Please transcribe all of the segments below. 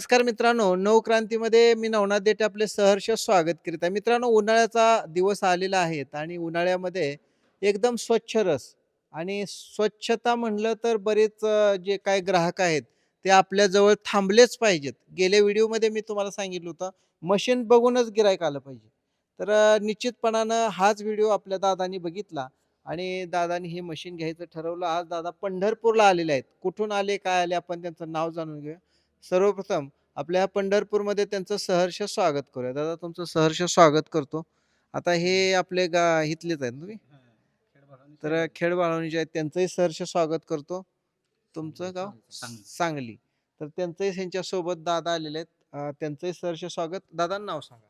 नमस्कार मित्रांनो, नवक्रांतीमध्ये मी नवनाथ देठे आपले सहर्ष स्वागत करीत आहे. मित्रांनो, उन्हाळ्याचा दिवस आलेला आहे आणि उन्हाळ्यामध्ये एकदम स्वच्छ रस आणि स्वच्छता म्हणलं तर बरेच जे काही ग्राहक आहेत, ते आपल्याजवळ थांबलेच पाहिजेत. गेल्या व्हिडिओमध्ये मी तुम्हाला सांगितलं होतं, मशीन बघूनच गिऱ्हाईक आलं पाहिजे. तर निश्चितपणानं हाच व्हिडिओ आपल्या दादांनी बघितला आणि दादांनी हे मशीन घ्यायचं ठरवलं. आज दादा पंढरपूरला आलेले आहेत. कुठून आले, काय आले, आपण त्यांचं नाव जाणून घेऊया. सर्वप्रथम आपल्या पंढरपूरमध्ये त्यांचं सहर्ष स्वागत करूया. दादा तुमचं सहर्ष स्वागत करतो. आता हे आपले इथलेच आहेत ना तुम्ही? तर खेड बाळवणी जे आहेत त्यांचंही सहर्ष स्वागत करतो. तुमचं गाव? सांगली. तर त्यांचंही ह्यांच्यासोबत दादा आलेले आहेत. त्यांचंही सहर्ष स्वागत. दादांचं नाव सांगा.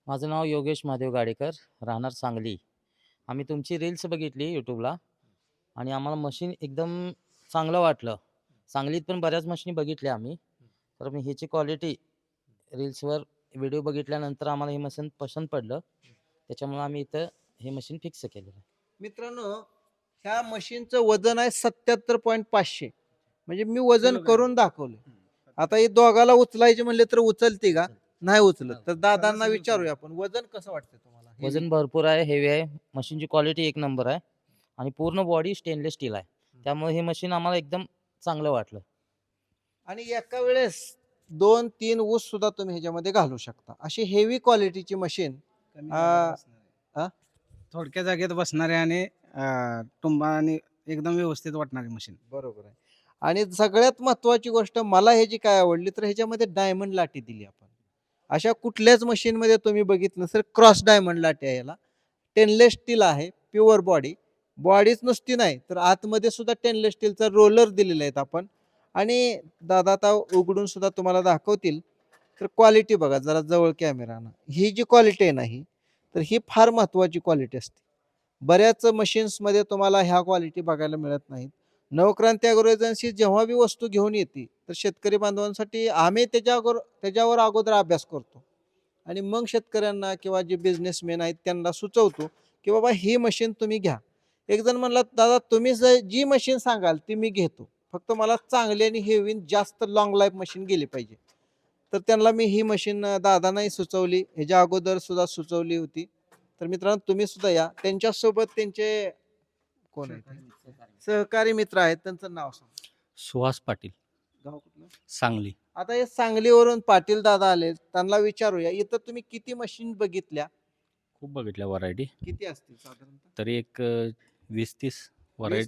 माझं नाव योगेश महादेव गाडेकर, राहणार सांगली. आम्ही तुमची रील्स बघितली यूट्यूबला आणि आम्हाला मशीन एकदम चांगलं वाटलं. सांगलीत पण बऱ्याच मशीनी बघितल्या आम्ही. तर मी ह्याची क्वालिटी रील्सवर व्हिडिओ बघितल्यानंतर आम्हाला हे मशीन पसंत पडलं. त्याच्यामुळे आम्ही इथं हे मशीन फिक्स केलेलं आहे. मित्रांनो, ह्या मशीनचं वजन आहे 77.500. म्हणजे मी वजन करून दाखवलं. आता हे दोघाला उचलायचे म्हणले तर उचलते का? चल. नाही उचलत. तर दादांना विचारूया आपण, वजन कसं वाटतं तुम्हाला? वजन भरपूर आहे, हेवी आहे. मशीनची क्वालिटी एक नंबर आहे आणि पूर्ण बॉडी स्टेनलेस स्टील आहे. त्यामुळे हे मशीन आम्हाला एकदम चांगलं वाटलं. आणि एका वेळेस 2-3 ऊस सुद्धा तुम्ही ह्याच्यामध्ये घालू शकता. अशी हेवी क्वालिटीची मशीन आ? थोडक्या जागेत बसणारे आणि टुंबा आणि एकदम व्यवस्थित वाटणारी मशीन. बरोबर आहे. आणि सगळ्यात महत्त्वाची गोष्ट मला ह्याची काय आवडली, तर ह्याच्यामध्ये डायमंड लाटी दिली आपण. अशा कुठल्याच मशीनमध्ये तुम्ही बघितलं नसेल क्रॉस डायमंड लाटी आहे याला. स्टेनलेस स्टील आहे, प्युअर बॉडी. बॉडीच नुसती नाही, तर आतमध्ये सुद्धा स्टेनलेस स्टीलचा रोलर दिलेले आहेत आपण. आणि दादा आता उघडून सुद्धा तुम्हाला दाखवतील. तर क्वालिटी बघा जरा जवळ कॅमेरानं. ही जी क्वालिटी आहे ना ही, तर ही फार महत्त्वाची क्वालिटी असते. बऱ्याच मशीन्समध्ये तुम्हाला ह्या क्वालिटी बघायला मिळत नाहीत. नवक्रांती ॲग्रो एजन्सी जेव्हा बी वस्तू घेऊन येते, तर शेतकरी बांधवांसाठी आम्ही त्याच्यावर अगोदर अभ्यास करतो आणि मग शेतकऱ्यांना किंवा जे बिझनेसमॅन आहेत त्यांना सुचवतो, की बाबा ही मशीन तुम्ही घ्या. एक जण म्हणला, "दादा तुम्ही जी मशीन सांगाल ती मी घेतो. फक्त मला चांगली आणि हेवी जास्त लाँग लाईफ मशीन गेली पाहिजे." तर त्यांना मी ही मशीन दादांनाही सुचवली. ह्याच्या अगोदर सुद्धा सुचवली होती. तर मित्रांनो तुम्ही सुद्धा या. त्यांच्यासोबत त्यांचे कोण आहेत ते? सहकारी मित्र आहेत. त्यांचं नाव सांगा. सुहास पाटील, गाव कुठलं? सांगली. आता हे सांगलीवरून पाटील दादा आले. त्यांना विचारूया, इथं तुम्ही किती मशीन बघितल्या? खूप बघितल्या व्हरायटी. किती असतील साधारणतः? तरी एक 20-30 व्हरायटी.